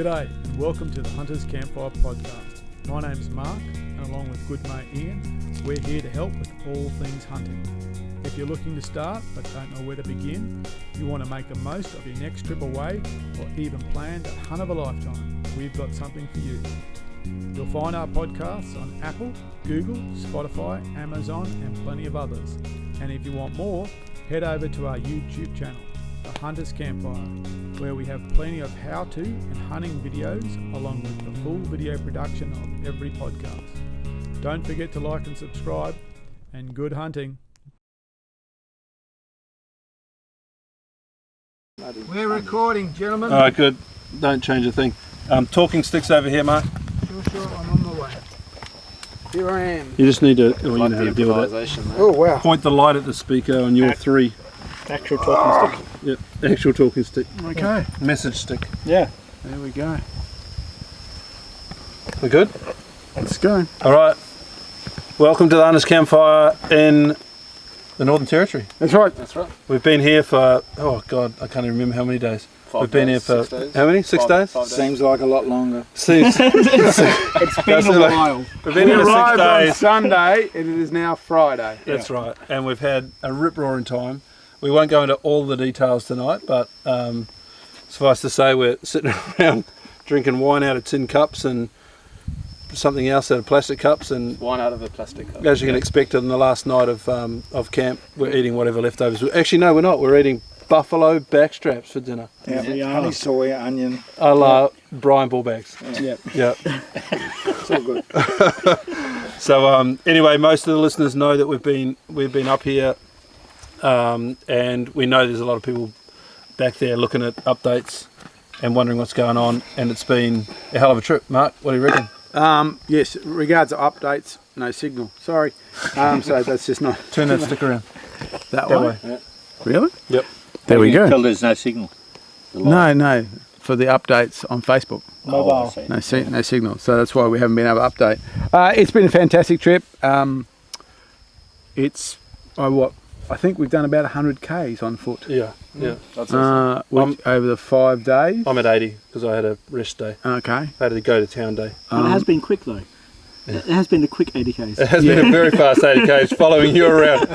G'day and welcome to the Hunters Campfire podcast. My name's Mark and along with good mate Ian, we're here to help with all things hunting. If you're looking to start but don't know where to begin, you want to make the most of your next trip away or even plan that hunt of a lifetime, we've got something for you. You'll find our podcasts on Apple, Google, Spotify, Amazon and plenty of others. And if you want more, head over to our YouTube channel, the Hunters Campfire, where we have plenty of how-to and hunting videos along with the full video production of every podcast. Don't forget to like and subscribe, and good hunting. We're recording, gentlemen. Alright, good. Don't change a thing. Talking sticks over here, Mark. Sure, I'm on my way. Here I am. You just need to, you know how to deal with that. Oh, wow. Point the light at the speaker on your three. Actual talking stick. Yep, actual talking stick. Okay. Message stick. Yeah. There we go. We good? Let's go. Alright. Welcome to the Hunters Campfire in the Northern Territory. That's right. That's right. We've been here for, oh God, I can't even remember how many days. We've been here for, 6 days. how many? 6 days? 5 days. Seems like a lot longer. Seems. It's been a while. We've been We here for 6 arrived on days. Sunday and it is now Friday. That's right, and we've had a rip-roaring time. We won't go into all the details tonight, but suffice to say we're sitting around drinking wine out of tin cups and something else out of plastic cups, and Wine out of a plastic cup. as you can expect on the last night of camp, we're eating whatever leftovers. Actually, no, we're not. We're eating buffalo backstraps for dinner. Yeah, we are. honey, soy, onion. A la Brian Bullbags. Yep, Yeah. it's all good. So anyway, most of the listeners know that we've been up here, and we know there's a lot of people back there looking at updates and wondering what's going on, and it's been a hell of a trip. Mark, what do you reckon? Yes, regards to updates, no signal. Sorry. So that's just not Turn that stick around. that That way. way. Really? Yep. There we go. Until there's no signal. No, for the updates on Facebook. Mobile. No signal. So that's why we haven't been able to update. It's been a fantastic trip. I think we've done about 100 Ks on foot. Yeah. Yeah. That's awesome. Over the 5 days. I'm at 80 because I had a rest day. Okay. I had to go to town day. But it has been quick though. It has been a quick 80 Ks. It has been a very fast 80 Ks following you around.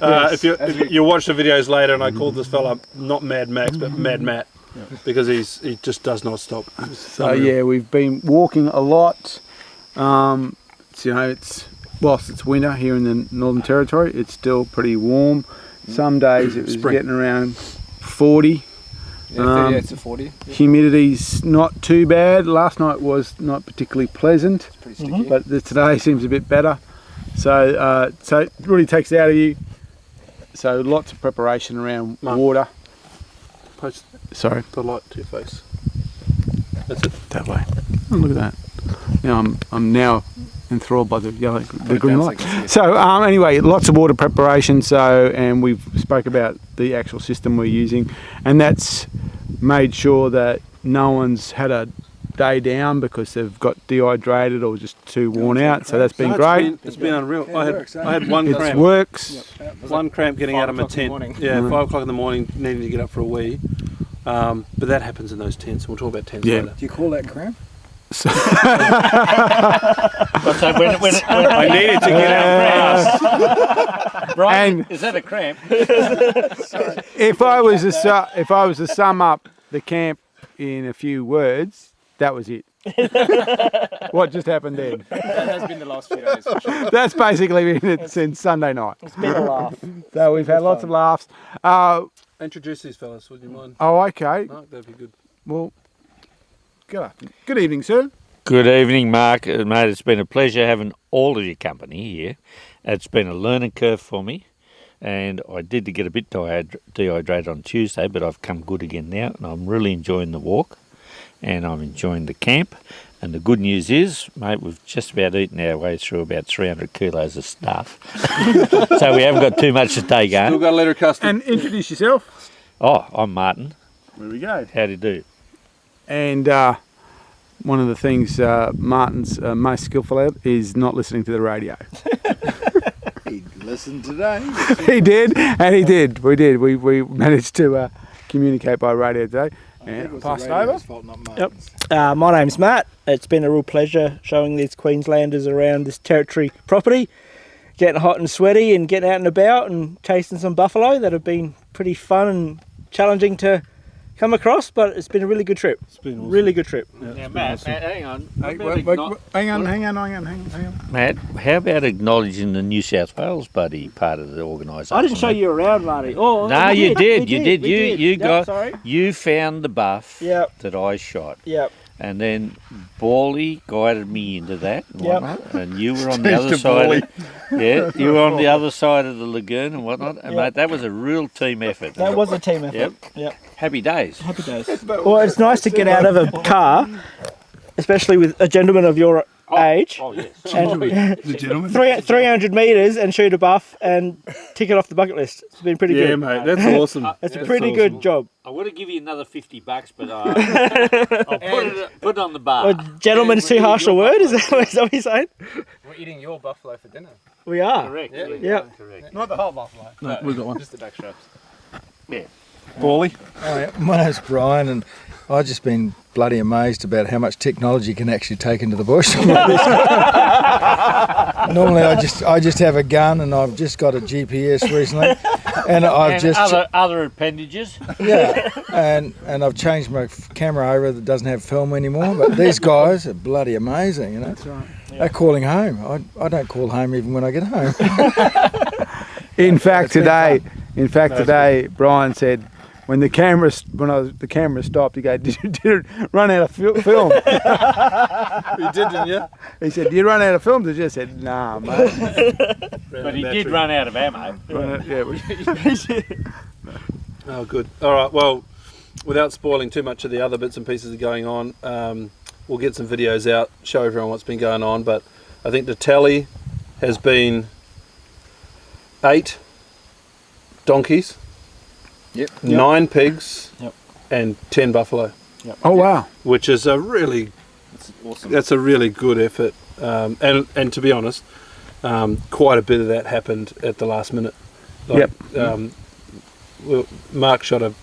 If you watch the videos later, and I called this fella not Mad Max but Mad Matt, because he just does not stop. So yeah, we've been walking a lot. Whilst it's winter here in the Northern Territory, it's still pretty warm. Some days it was Spring. getting around 40. Yeah, 38 to 40. Humidity's not too bad. Last night was not particularly pleasant, It's pretty sticky. but today seems a bit better. So it really takes it out of you. So lots of preparation around Mark. water. Post Sorry, the light to your face. That's it. that way. Oh, look at that. Now I'm now enthralled by the green light. So anyway, lots of water preparation. And we've spoke about the actual system we're using, and that's made sure that no one's had a day down because they've got dehydrated or just too worn out. So that's been No, great. It's been unreal. I works, had one It cramp. works. One cramp getting out of my 5 o'clock in the tent. morning. Yeah, 5 o'clock in the morning, needing to get up for a wee. But that happens in those tents. We'll talk about tents Yeah. later. Do you call that cramp? So when I needed to get out. Brian, And- is that a cramp? If I was to sum up the camp in a few words, that was it. What just happened then? That has been the last few days. For sure. That's basically been it since Sunday night. It's been a laugh. So we've had lots of laughs. Introduce these fellas, would you mind? Okay. Mark, that'd be good. Well, good evening, sir. Good evening, Mark. Mate, it's been a pleasure having all of your company here. It's been a learning curve for me, and I did get a bit dehydrated on Tuesday, but I've come good again now, and I'm really enjoying the walk, and I'm enjoying the camp. And the good news is, mate, we've just about eaten our way through about 300 kilos of stuff. So we haven't got too much to take Still on. got a letter of custody. And introduce yourself. Oh, I'm Martin. There we go. How do you do? And one of the things Martin's most skillful at is not listening to the radio. He listened today. He did, and he did. We did. We managed to communicate by radio today. And pass it over. Yep. My name's Matt. It's been a real pleasure showing these Queenslanders around this territory property, getting hot and sweaty and getting out and about and chasing some buffalo that have been pretty fun and challenging to come across, but it's been a really good trip. It's been awesome. Really good trip. Yeah, Now, it's been Matt, awesome. Matt, hang on. Hang on. Matt, how about acknowledging the New South Wales buddy part of the organisation? I didn't show you around, Marty. Oh, No, we you did. we You did. we You Yep, got. sorry. You found the buff Yep. that I shot, Yep. and then Bawley guided me into that. And Yep. whatnot, and you were on the other side. You were on the other side of the lagoon and whatnot. And Yep. mate, that was a real team effort. That was a team effort. Yep. Happy days. Happy days. Well, it's nice to get out of a car, especially with a gentleman of your age, Oh yes. and The gentleman. 300 metres and shoot a buff and tick it off the bucket list. It's been pretty Yeah, good. mate, that's awesome. It's a pretty good job. I would have given you another $50, but I'll put it on the bar. Well, gentleman's too harsh a word, is that what you're saying? We're eating your buffalo for dinner. We are. Correct. Yeah. Correct. Not the whole buffalo. No, we've got one. Just the back straps. Bawley. Oh, yeah. My name's Brian, and I've just been bloody amazed about how much technology can actually take into the bush. Normally, I just have a gun, and I've just got a GPS recently, and I've And just other appendages. and I've changed my camera over that doesn't have film anymore. But these guys are bloody amazing, you know. That's right. They're calling home. I don't call home even when I get home. In fact, It's been today, Brian said, when the camera stopped, he goes, did you run out of film? You did, didn't you? He said, did you run out of film? Did you? I said, nah, mate. But he did run out of ammo. Oh, good. All right. Well, without spoiling too much of the other bits and pieces that are going on, we'll get some videos out, show everyone what's been going on. But I think the tally has been 8 donkeys, 9 pigs, and 10 buffalo. Oh, wow. Which is a really, That's awesome. that's a really good effort. And to be honest, quite a bit of that happened at the last minute. Mark shot a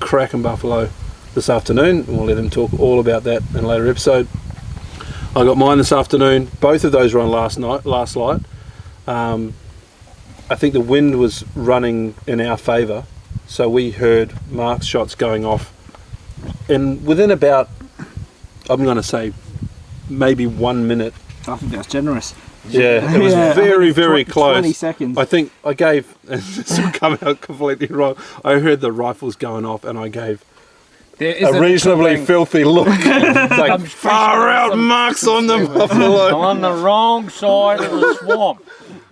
cracking buffalo this afternoon, and we'll let him talk all about that in a later episode. I got mine this afternoon. Both of those were on last light. I think the wind was running in our favour, so we heard Mark's shots going off, and within about, I'm going to say, maybe 1 minute. I think that's generous. Yeah, it was very, very close. 20 seconds. I think I gave, this will come out completely wrong, I heard the rifles going off and I gave There is a reasonably filthy look. It's like, far out, Mark's on the I'm buffalo. on the wrong side of the swamp.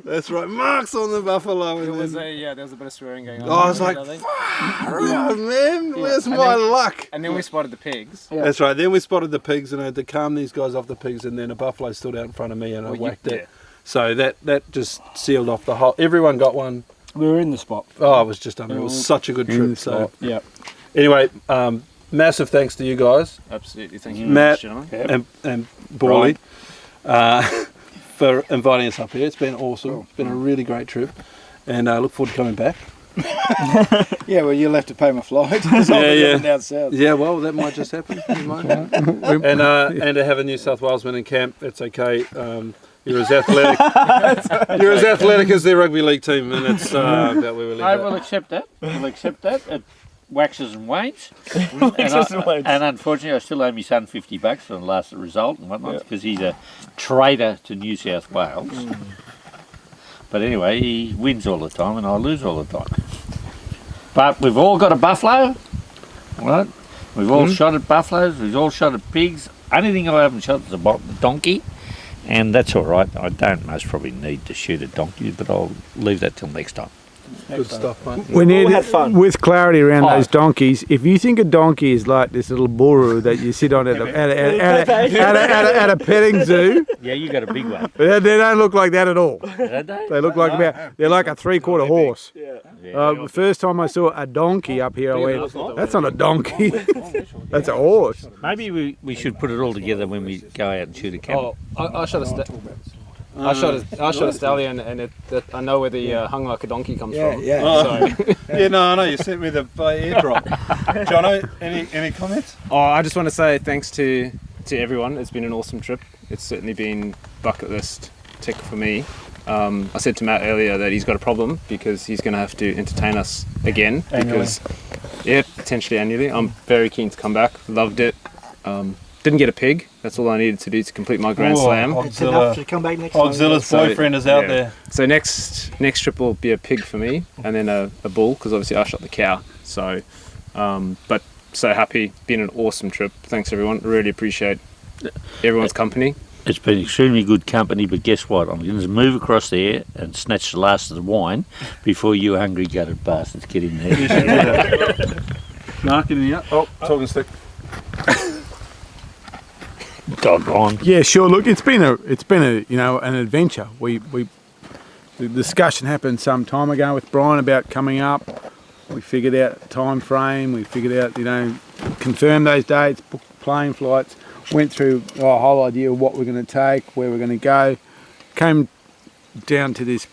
That's right, Mark's on the buffalo. There And was then, there was a bit of swearing going on. I was like, I think. far out, man, where's And my then- luck? And then we spotted the pigs. That's right, then we spotted the pigs and I had to calm these guys off the pigs, and then a buffalo stood out in front of me and I whacked it. So that just sealed off the whole, everyone got one. We were in the spot. Oh, it was just unreal. It was such a good trip. So Yeah. anyway, massive thanks to you guys, Absolutely. Thank you, Matt very much, gentlemen. and Bawley, for inviting us up here. It's been awesome. It's been a really great trip, and I look forward to coming back. Yeah, well, you'll have to pay my flight. Yeah. Down south. Yeah, well, that might just happen. It might. And to have a New South Walesman in camp, it's okay. You're as athletic. You're as athletic as their rugby league team, and it's about where we leave I that. will accept that. We'll accept that. It waxes and wanes. Waxes and wanes. And unfortunately, I still owe my son $50 for the last result and whatnot, because he's a traitor to New South Wales. But anyway, he wins all the time and I lose all the time. But we've all got a buffalo, right? We've all shot at buffaloes, we've all shot at pigs. Only thing I haven't shot is a donkey, and that's all right. I don't most probably need to shoot a donkey, but I'll leave that till next time. Good stuff, mate. We need, had fun. with clarity around Oh. those donkeys, if you think a donkey is like this little buru that you sit on at a petting zoo, Yeah, you got a big one, they don't look like that at all. don't they? They look like they're like a 3/4 horse. Yeah. The first time I saw a donkey up here, I went, that's not a donkey, that's a horse. Maybe we should put it all together when we go out and shoot a camel. Oh, I shot a I shot a stallion, and I know where the hung like a donkey comes from. Yeah. Oh. So, Yeah, no, I know. You sent me the by airdrop. Jono, any comments? I just want to say thanks to everyone. It's been an awesome trip. It's certainly been bucket list tick for me. I said to Matt earlier that he's got a problem because he's going to have to entertain us again. Annually. Potentially annually. I'm very keen to come back. Loved it. Didn't get a pig. That's all I needed to do to complete my Grand Slam. It's enough to come back next time. Ogzilla's boyfriend is out there. So next trip will be a pig for me, and then a bull, because obviously I shot the cow. So, but so happy. Been an awesome trip. Thanks everyone. Really appreciate everyone's company. It's been extremely good company, but guess what? I'm going to move across there and snatch the last of the wine before you hungry gutted bastards get in there. Mark, anything up? Oh, talking stick. Doggone. Yeah, sure. Look, it's been a an adventure. The discussion happened some time ago with Brian about coming up. We figured out time frame. We figured out confirmed those dates, booked plane flights, went through a whole idea of what we're going to take, where we're going to go. Came down to this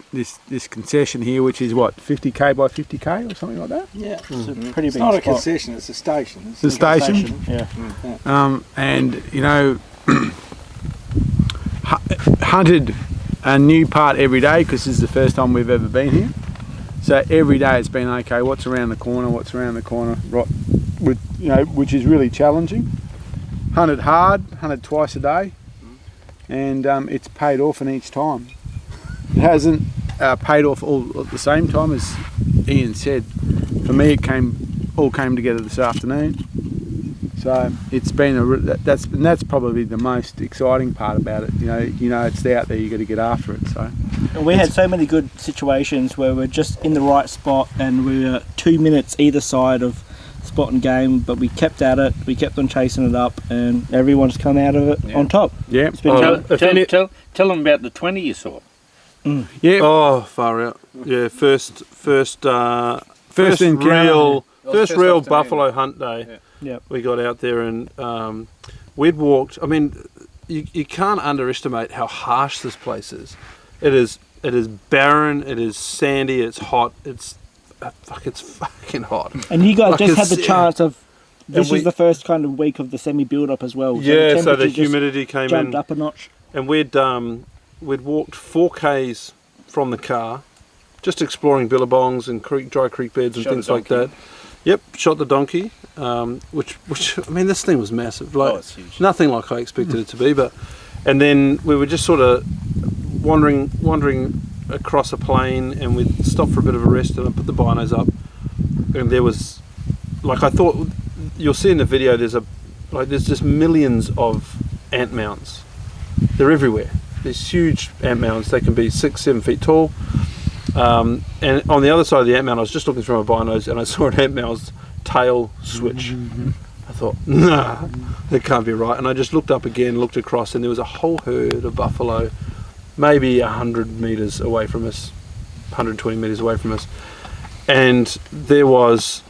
concession here, which is what, 50k by 50k or something like that. Yeah, it's a pretty big It's not a spot. concession, it's a station. It's a station. Yeah. And hunted a new part every day because this is the first time we've ever been here. So every day it's been okay. What's around the corner? Right, which is really challenging. Hunted hard, hunted twice a day, and it's paid off in each time. It hasn't paid off all at the same time, as Ian said. For me, it all came together this afternoon. So it's been that's probably the most exciting part about it. It's out there. You got to get after it. So We had so many good situations where we're just in the right spot and we were 2 minutes either side of spot and game, but we kept at it. We kept on chasing it up, and everyone's come out of it on top. yeah, It's been Tell them about the 20 you saw. yeah. Oh, far out. Yeah, first encounter. real First afternoon. buffalo hunt day. Yeah. We got out there and we'd walked. I mean, you can't underestimate how harsh this place is. It is barren. It is sandy. It's hot. It's fucking hot. And you guys Like just had the it's- chance of. This we- is the first kind of week of the semi build-up as well. Yeah, so the temperature just humidity came jumped in, up a notch. and we'd walked 4k's from the car, just exploring billabongs and dry creek beds and Shot things the like that. Yep, shot the donkey, which I mean, this thing was massive. Like it's huge. nothing like I expected it to be. And then we were just sort of wandering across a plain, and we'd stop for a bit of a rest, and I put the binos up, and there was, like, I thought you'll see in the video, there's just millions of ant mounds. They're everywhere. There's huge ant mounds. They can be 6-7 feet tall. And on the other side of the ant mound, I was just looking through my binos, and I saw an ant mound's tail switch. I thought, nah, that can't be right. And I just looked up again, looked across, and there was a whole herd of buffalo, maybe 100 metres away from us, 120 metres away from us. And there was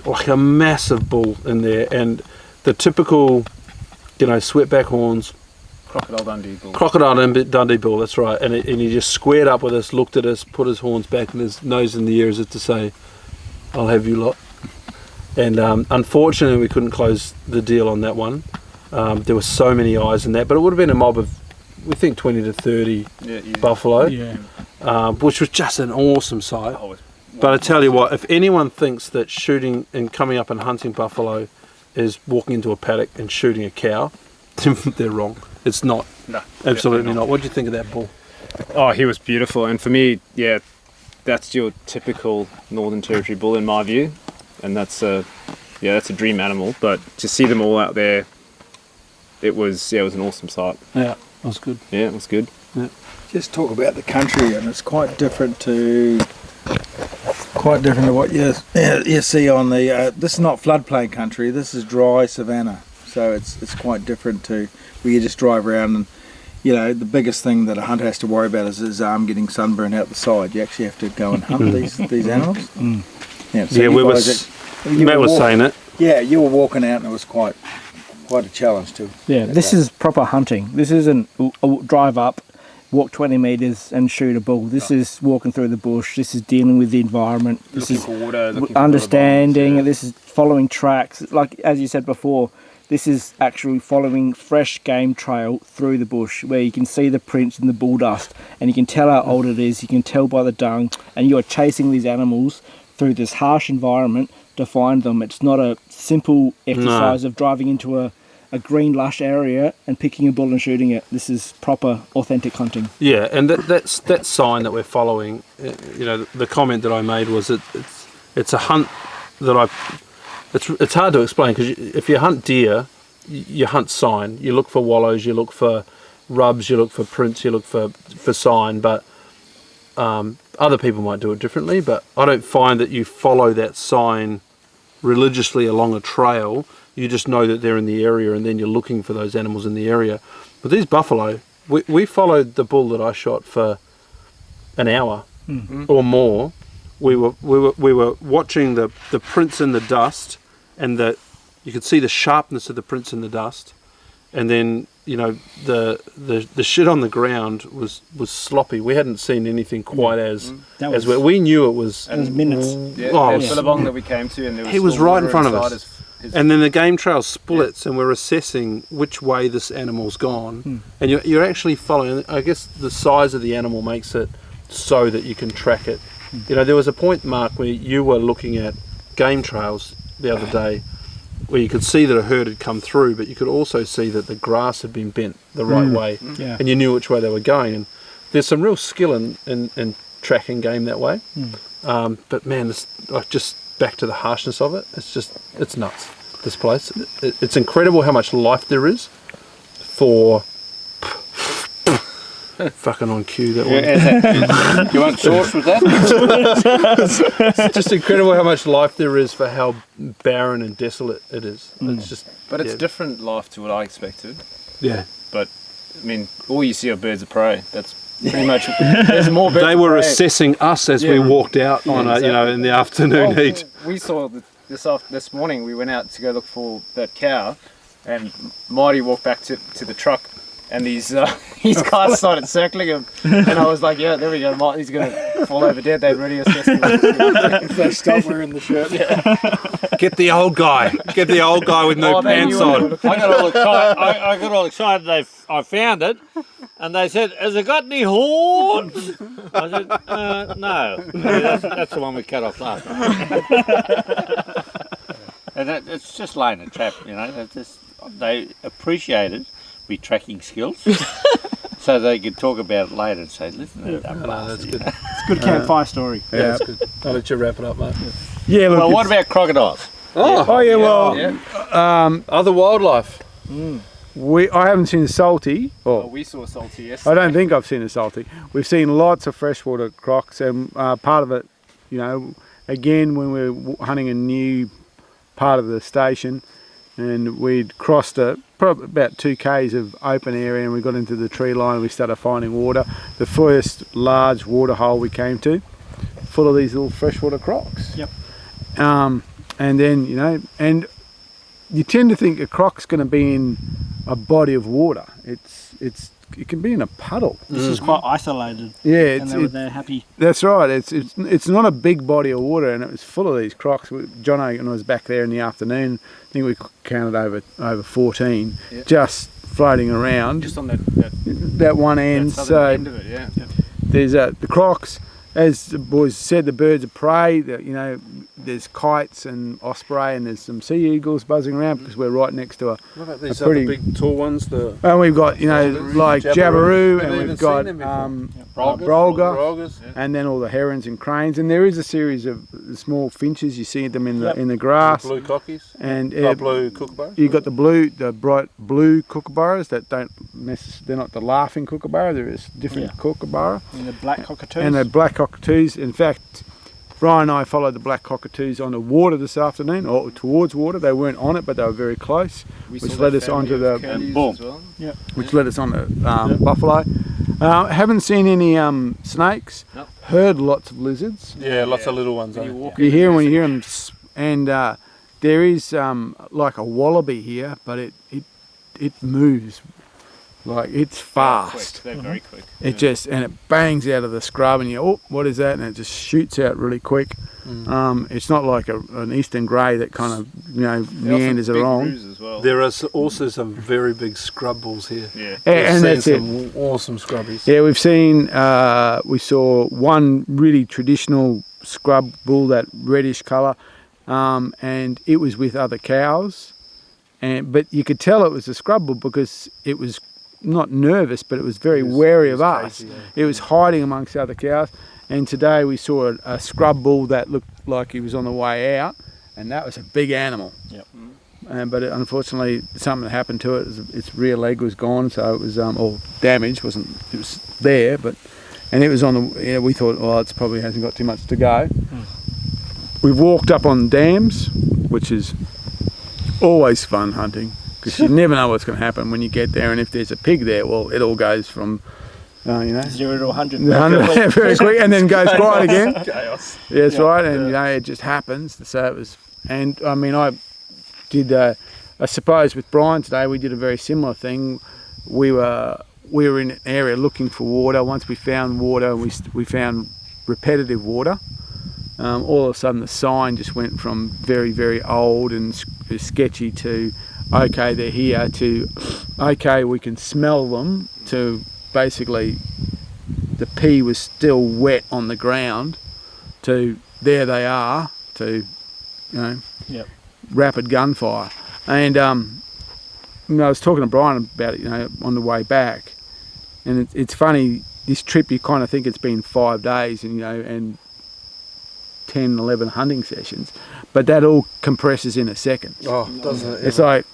like a massive bull in there, and the typical, sweatback horns, Crocodile Dundee bull. Crocodile Dundee bull, that's right. And he just squared up with us, looked at us, put his horns back and his nose in the air as if to say, I'll have you lot. And unfortunately, we couldn't close the deal on that one. There were so many eyes in that, but it would have been a mob of, we think, 20 to 30 buffalo, which was just an awesome sight. But I tell you what, if anyone thinks that shooting and coming up and hunting buffalo is walking into a paddock and shooting a cow, they're wrong. It's not. No, Absolutely not. What do you think of that bull? Oh, he was beautiful, and for me, that's your typical Northern Territory bull in my view, and that's a dream animal. But to see them all out there, it was an awesome sight. Yeah, that was good. Yeah, it was good. Just talk about the country, and it's quite different to what you see on the. This is not floodplain country. This is dry savanna, so it's quite different to where you just drive around and. The biggest thing that a hunter has to worry about is his arm getting sunburned out the side. You actually have to go and hunt these animals. Matt was saying it. Yeah, you were walking out and it was quite a challenge too. Yeah, this is proper hunting. This isn't a drive up, walk 20 metres and shoot a bull. This is walking through the bush. This is dealing with the environment. This is for water, looking for understanding. water bombs, This is following tracks. Like as you said before, this is actually following fresh game trail through the bush where you can see the prints in the bull dust and you can tell how old it is. You can tell by the dung, and you are chasing these animals through this harsh environment to find them. It's not a simple exercise of driving into a green lush area and picking a bull and shooting it. This is proper authentic hunting. Yeah, and that sign that we're following, the comment that I made was it's a hunt that it's hard to explain, because if you hunt deer, you hunt sign. You look for wallows, you look for rubs, you look for prints, you look for sign, but other people might do it differently, but I don't find that you follow that sign religiously along a trail. You just know that they're in the area, and then you're looking for those animals in the area. But these buffalo, we followed the bull that I shot for an hour or more. We were watching the prints in the dust, and you could see the sharpness of the prints in the dust, and then the shit on the ground was sloppy. We hadn't seen anything quite as we knew it was. It was minutes. Billabong that we came to, and there was he was still right in water front of inside us. his And then the game trail splits, and we're assessing which way this animal's gone. And you're actually following. I guess the size of the animal makes it so that you can track it. There was a point, Mark, where you were looking at game trails the other day, where you could see that a herd had come through, but you could also see that the grass had been bent the right way, and you knew which way they were going. And there's some real skill in tracking game that way. But man, just back to the harshness of it, it's nuts, this place. It's incredible how much life there is for fucking on cue, that one. You want sauce with that? It's just incredible how much life there is for how barren and desolate it is. It's just, But it's different life to what I expected. yeah. But I mean, all you see are birds of prey. That's pretty much. There's more birds. They were of prey. assessing us as we walked out on in the afternoon heat. We saw this morning. We went out to go look for that cow, and Marty walked back to the truck, and these guys started circling him, and I was like, yeah, there we go, Marty's gonna fall over dead. They'd already assessed him. If they stop wearing the shirt. Get the old guy with no pants on. I got all excited. I found it, and they said, "Has it got any horns?" I said, "No." That's the one we cut off last night. And it's just laying a trap, They appreciated my tracking skills, so they could talk about it later and say, "Listen, That's good. It's a good campfire story. Yeah, that's good. I'll let you wrap it up, mate. Yeah, look, Well, what about crocodiles? Other wildlife. I haven't seen a salty. We saw salty yesterday. I don't think I've seen a salty. We've seen lots of freshwater crocs, and part of it, again, when we were hunting a new part of the station, and we'd crossed probably about 2 k's of open area, and we got into the tree line and we started finding water. The first large water hole we came to, full of these little freshwater crocs. Yep. And then, and you tend to think a croc's going to be in a body of water. It can be in a puddle. This is quite isolated. Yeah, And they were there happy. that's right. It's not a big body of water, and it was full of these crocs. John Ogan was back there in the afternoon. I think we counted over 14, just floating around. Just on that That one end. southern So end of it, yeah. there's the crocs, as the boys said, the birds of prey. There's kites and osprey, and there's some sea eagles buzzing around because we're right next to What about these pretty- other big tall ones? and we've got like Jabiru, Haven't and even we've got seen them Brolga, Brolgas. and then all the herons and cranes, and there is a series of small finches. You see them in the grass, Blue cockies. and Blue kookaburras. you got the bright blue kookaburras that don't they're not the laughing kookaburra. There is different kookaburra, And the black cockatoos. and the black cockatoos. In fact, Brian and I followed the black cockatoos on the water this afternoon, or towards water. They weren't on it, but they were very close, which led us onto the which led us on the buffalo. Haven't seen any snakes. Nope. Heard lots of lizards. Yeah, lots of little ones. You hear when you hear them, and there is like a wallaby here, but it moves Like, it's fast. They're very quick. It just, and it bangs out of the scrub, and you, oh, what is that? And it just shoots out really quick. It's not like an eastern grey that kind of, meanders along. As well. There are also some very big scrub bulls here. Yeah. And that's it. Some awesome scrubbies. Yeah, we saw one really traditional scrub bull, that reddish colour, and it was with other cows, but you could tell it was a scrub bull because it was not nervous, but it was very wary of us. Crazy, yeah. It was hiding amongst other cows. And today we saw a scrub bull that looked like he was on the way out, and that was a big animal. Yep. But unfortunately, something happened to it. Its rear leg was gone, so it was all damaged. It was there, and it was on the. Yeah, we thought, oh, it probably hasn't got too much to go. We've walked up on dams, which is always fun hunting, because you never know what's going to happen when you get there. And if there's a pig there, well, it all goes from 0 to 100. 100 very quick, and then goes quiet again. Chaos. Yeah, that's right, and it just happens. So it was, and I mean, I did. I suppose with Brian today, we did a very similar thing. We were in an area looking for water. Once we found water, we found repetitive water. All of a sudden, the sign just went from very, very old and sketchy to, okay, they're here, to, okay, we can smell them, to basically the pea was still wet on the ground, to there they are, to, rapid gunfire. And I was talking to Brian about it, on the way back, and it's funny, this trip you kind of think it's been 5 days and 10, 11 hunting sessions, but that all compresses in a second. Oh, doesn't it? It's like,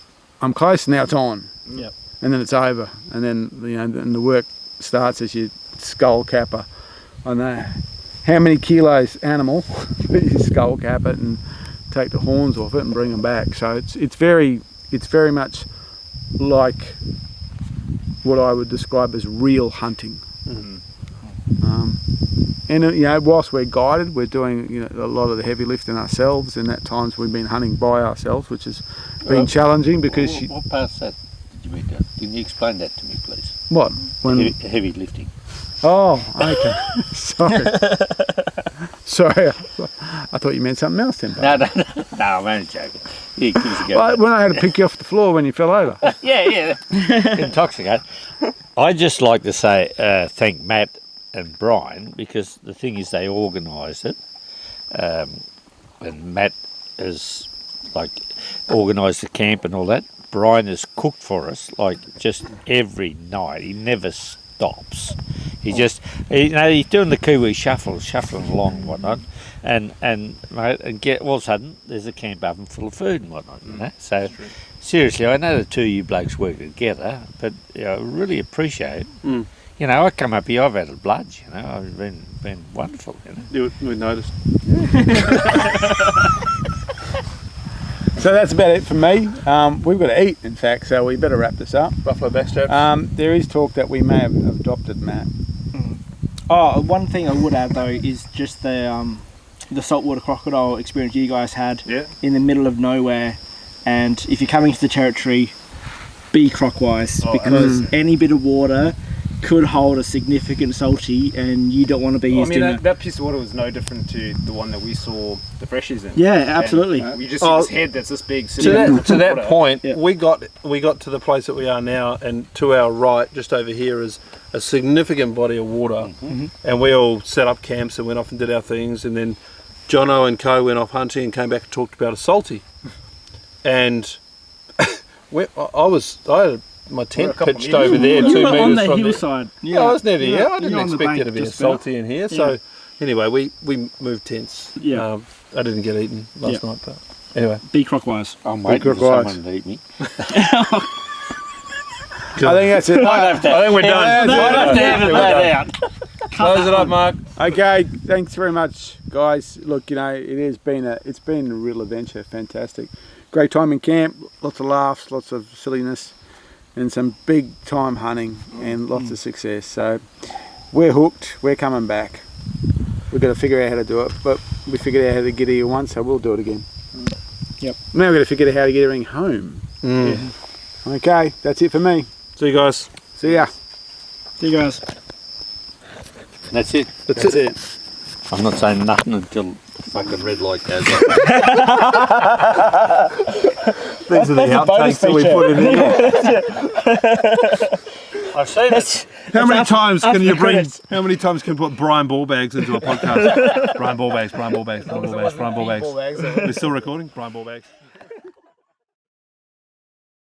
I'm close, now it's on. Yep. And then it's over. And then, then the work starts as you skull cap I know how many kilos animal, you skull cap it and take the horns off it and bring them back. So it's very much like what I would describe as real hunting. Mm-hmm. And whilst we're guided, we're doing a lot of the heavy lifting ourselves, and at times we've been hunting by ourselves, which has been challenging because what part's that? Did you mean that? Can you explain that to me, please? What? Heavy lifting. Oh, okay. Sorry. I thought you meant something else then. No, I'm only joking. Yeah, give us a go. Well, when I had to pick you off the floor when you fell over. Yeah. Intoxicate. I'd just like to say thank Matt and Brian, because the thing is they organised it, and Matt has organised the camp and all that. Brian has cooked for us just every night. He never stops. He just he's doing the Kiwi shuffling along and whatnot, and get all of a sudden there's a camp oven full of food and whatnot. So seriously, I know the two of you blokes work together, but I really appreciate. I come up here, I've had a blood, I've been wonderful, We noticed. So that's about it for me. We've got to eat, in fact, so we better wrap this up. Buffalo backstraps. There is talk that we may have adopted Matt. Oh, one thing I would add though is just the saltwater crocodile experience you guys had in the middle of nowhere, and if you're coming to the territory, be croc-wise, because any bit of water could hold a significant salty, and you don't want to be used to that piece of water was no different to the one that we saw the freshies in. Yeah, absolutely. And, we just see this head that's this big. To that point, we got to the place that we are now, and to our right, just over here, is a significant body of water, and we all set up camps and went off and did our things, and then Jono and Co went off hunting and came back and talked about a salty, and I had my tent pitched over there 2 metres on the from hillside. Yeah, I was near the I didn't expect there to be a salty in here. So anyway, we moved tents. Yeah. I didn't get eaten last night, but anyway. Be croc-wise. I'm waiting for someone to eat me. I think that's it. I think we're done. I'd have to edit that out. Close it up, Mark. Okay, thanks very much, guys. Look, it's been a real adventure. Fantastic, great time in camp. Lots of laughs, lots of silliness, and some big time hunting and lots of success. So we're hooked. We're coming back. We've got to figure out how to do it, but we figured out how to get here once, so we'll do it again. Yep. Now we've got to figure out how to get everything home. Okay, that's it for me. See you guys. See ya. See you guys. That's it. That's it. I'm not saying nothing until the fucking red light goes off. These are the outtakes that we put in there. I've seen it. How many times can you bring? credits. How many times can you put Brian Ballbags into a podcast? Brian Ballbags. We're still recording. Brian Ballbags.